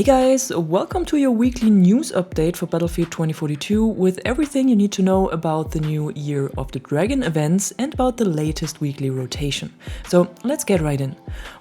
Hey guys, welcome to your weekly news update for Battlefield 2042 with everything you need to know about the new Year of the Dragon events and about the latest weekly rotation. So let's get right in.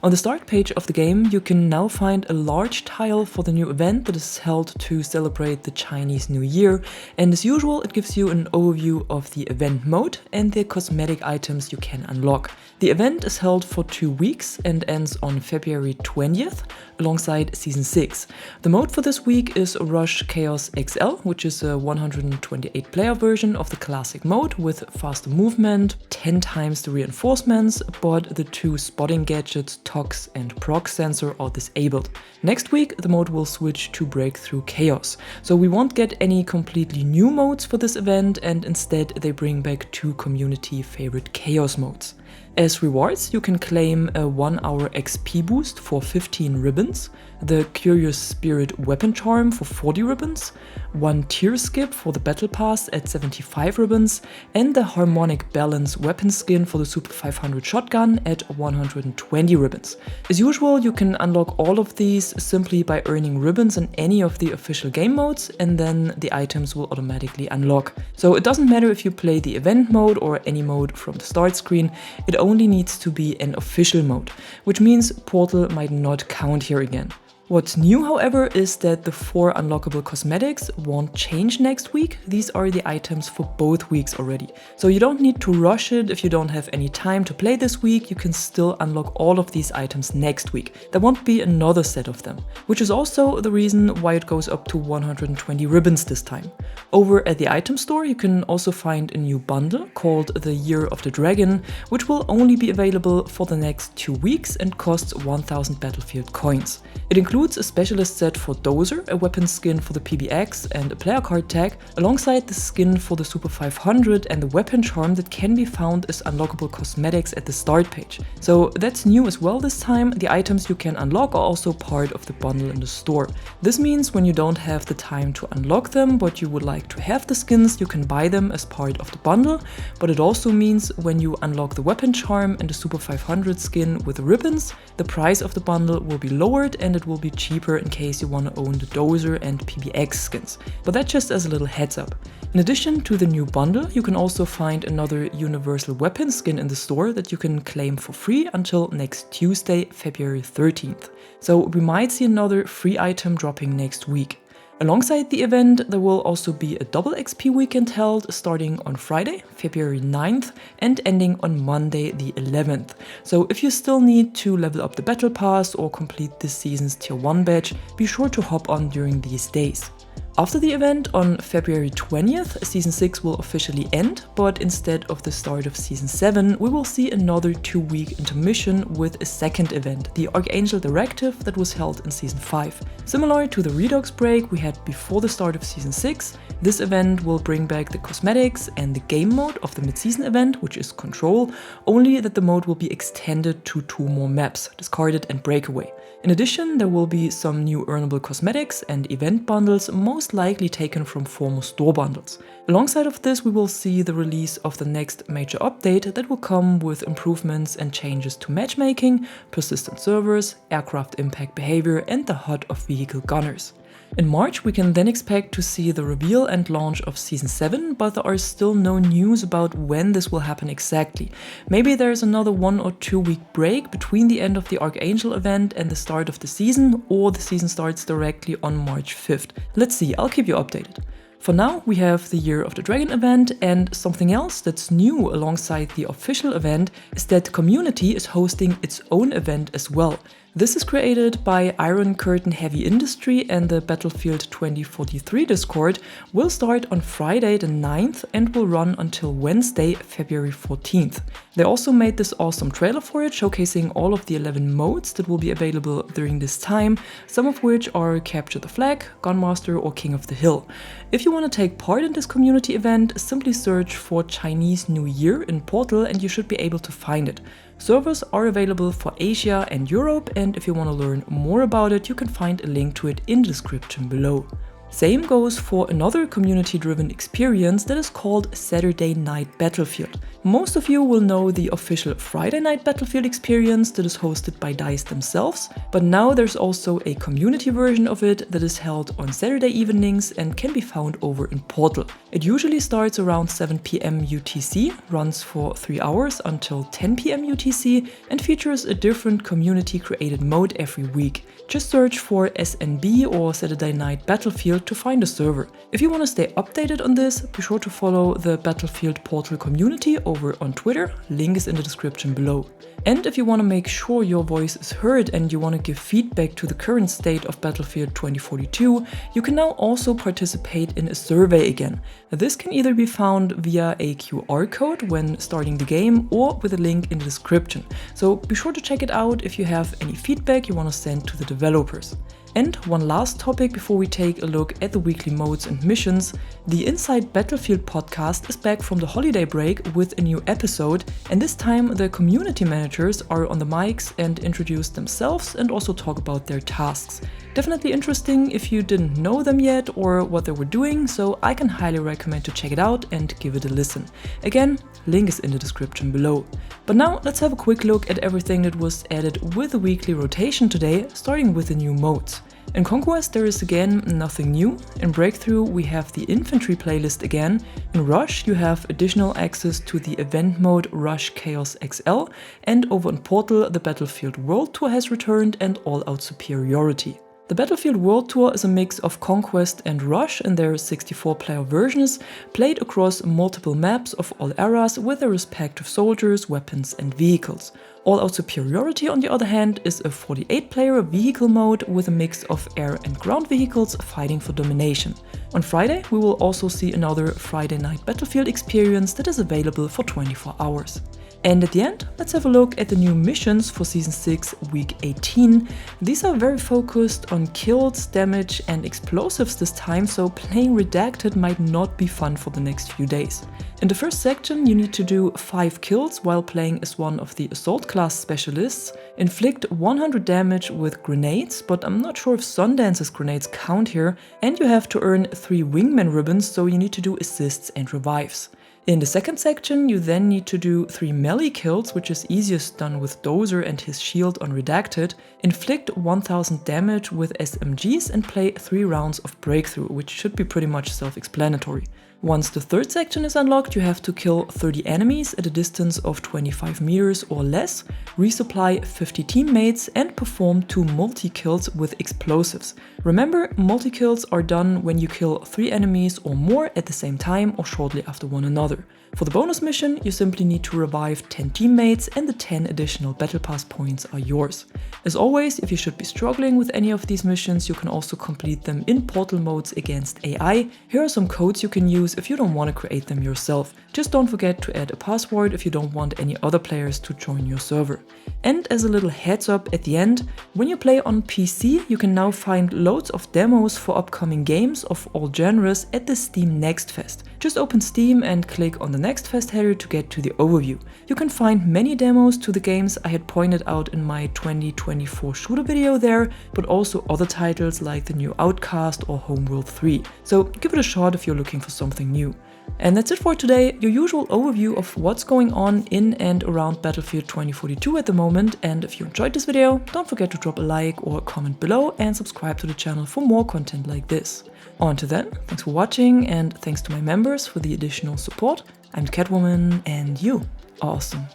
On the start page of the game you can now find a large tile for the new event that is held to celebrate the Chinese New Year, and as usual it gives you an overview of the event mode and the cosmetic items you can unlock. The event is held for 2 weeks and ends on February 20th alongside Season 6. The mode for this week is Rush Chaos XL, which is a 128 player version of the classic mode with faster movement, 10 times the reinforcements, but the 2 spotting gadgets Tox and Proc sensor are disabled. Next week the mode will switch to Breakthrough Chaos, so we won't get any completely new modes for this event, and instead they bring back 2 community favorite Chaos modes. As rewards, you can claim a 1-hour XP boost for 15 ribbons, the Curious Spirit Weapon Charm for 40 ribbons, 1 tier skip for the Battle Pass at 75 ribbons, and the Harmonic Balance weapon skin for the Super 500 shotgun at 120 ribbons. As usual, you can unlock all of these simply by earning ribbons in any of the official game modes, and then the items will automatically unlock. So it doesn't matter if you play the event mode or any mode from the start screen, it only needs to be an official mode, which means Portal might not count here again. What's new, however, is that the 4 unlockable cosmetics won't change next week. These are the items for both weeks already. So you don't need to rush it if you don't have any time to play this week. You can still unlock all of these items next week. There won't be another set of them, which is also the reason why it goes up to 120 ribbons this time. Over at the item store, you can also find a new bundle called the Year of the Dragon, which will only be available for the next 2 weeks and costs 1000 Battlefield coins. It includes a specialist set for Dozer, a weapon skin for the PBX and a player card tag, alongside the skin for the Super 500 and the weapon charm that can be found as unlockable cosmetics at the start page. So that's new as well this time. The items you can unlock are also part of the bundle in the store. This means when you don't have the time to unlock them but you would like to have the skins, you can buy them as part of the bundle, but it also means when you unlock the weapon charm and the Super 500 skin with ribbons, the price of the bundle will be lowered and it will be cheaper in case you want to own the Dozer and PBX skins, but that's just as a little heads up. In addition to the new bundle, you can also find another universal weapon skin in the store that you can claim for free until next Tuesday, February 13th. So we might see another free item dropping next week. Alongside the event, there will also be a double XP weekend held starting on Friday, February 9th and ending on Monday the 11th. So if you still need to level up the Battle Pass or complete this season's Tier 1 badge, be sure to hop on during these days. After the event on February 20th, Season 6 will officially end, but instead of the start of Season 7, we will see another 2-week intermission with a second event, the Archangel Directive that was held in Season 5. Similar to the Redux break we had before the start of Season 6, this event will bring back the cosmetics and the game mode of the mid-season event, which is Control, only that the mode will be extended to 2 more maps, Discarded and Breakaway. In addition, there will be some new earnable cosmetics and event bundles, most likely taken from former store bundles. Alongside of this, we will see the release of the next major update that will come with improvements and changes to matchmaking, persistent servers, aircraft impact behavior, and the HUD of vehicle gunners. In March, we can then expect to see the reveal and launch of Season 7, but there are still no news about when this will happen exactly. Maybe there's another 1 or 2 week break between the end of the Archangel event and the start of the season, or the season starts directly on March 5th. Let's see, I'll keep you updated. For now, we have the Year of the Dragon event, and something else that's new alongside the official event is that the community is hosting its own event as well. This is created by Iron Curtain Heavy Industry, and the Battlefield 2043 Discord will start on Friday the 9th and will run until Wednesday, February 14th. They also made this awesome trailer for it, showcasing all of the 11 modes that will be available during this time, some of which are Capture the Flag, Gunmaster or King of the Hill. If you want to take part in this community event, simply search for Chinese New Year in Portal and you should be able to find it. Servers are available for Asia and Europe, and if you want to learn more about it, you can find a link to it in the description below. Same goes for another community-driven experience that is called Saturday Night Battlefield. Most of you will know the official Friday Night Battlefield experience that is hosted by DICE themselves, but now there's also a community version of it that is held on Saturday evenings and can be found over in Portal. It usually starts around 7 PM UTC, runs for 3 hours until 10 PM UTC, and features a different community-created mode every week. Just search for SNB or Saturday Night Battlefield to find a server. If you want to stay updated on this, be sure to follow the Battlefield Portal community over on Twitter, link is in the description below. And if you want to make sure your voice is heard and you want to give feedback to the current state of Battlefield 2042, you can now also participate in a survey again. This can either be found via a QR code when starting the game or with a link in the description. So be sure to check it out if you have any feedback you want to send to the developers. And one last topic before we take a look at the weekly modes and missions. The Inside Battlefield podcast is back from the holiday break with a new episode, and this time the community managers are on the mics and introduce themselves and also talk about their tasks. Definitely interesting if you didn't know them yet or what they were doing, so I can highly recommend to check it out and give it a listen. Again, link is in the description below. But now let's have a quick look at everything that was added with the weekly rotation today, starting with the new modes. In Conquest there is again nothing new. In Breakthrough we have the infantry playlist again. In Rush you have additional access to the event mode Rush Chaos XL, and over in Portal the Battlefield World Tour has returned and all-out superiority. The Battlefield World Tour is a mix of Conquest and Rush in their 64-player versions, played across multiple maps of all eras with their respective soldiers, weapons and vehicles. All-out superiority, on the other hand, is a 48-player vehicle mode with a mix of air and ground vehicles fighting for domination. On Friday, we will also see another Friday Night Battlefield experience that is available for 24 hours. And at the end, let's have a look at the new missions for Season 6, Week 18. These are very focused on kills, damage and explosives this time, so playing Redacted might not be fun for the next few days. In the first section, you need to do 5 kills while playing as one of the Assault class specialists, inflict 100 damage with grenades, but I'm not sure if Sundance's grenades count here, and you have to earn 3 wingman ribbons, so you need to do assists and revives. In the second section, you then need to do 3 melee kills, which is easiest done with Dozer and his shield on Redacted, inflict 1000 damage with SMGs and play 3 rounds of Breakthrough, which should be pretty much self-explanatory. Once the third section is unlocked, you have to kill 30 enemies at a distance of 25 meters or less, resupply 50 teammates and perform 2 multi-kills with explosives. Remember, multi-kills are done when you kill 3 enemies or more at the same time or shortly after one another. For the bonus mission, you simply need to revive 10 teammates and the 10 additional Battle Pass points are yours. As always, if you should be struggling with any of these missions, you can also complete them in Portal modes against AI. Here are some codes you can use if you don't want to create them yourself. Just don't forget to add a password if you don't want any other players to join your server. And as a little heads up at the end, when you play on PC, you can now find loads of demos for upcoming games of all genres at the Steam Next Fest. Just open Steam and click on the Next Fest header to get to the overview. You can find many demos to the games I had pointed out in my 2024 shooter video there, but also other titles like the new Outcast or Homeworld 3. So give it a shot if you're looking for something new. And that's it for today, your usual overview of what's going on in and around Battlefield 2042 at the moment. And if you enjoyed this video, don't forget to drop a like or a comment below and subscribe to the channel for more content like this. Until then, thanks for watching and thanks to my members for the additional support. I'm Catwoman and you are awesome.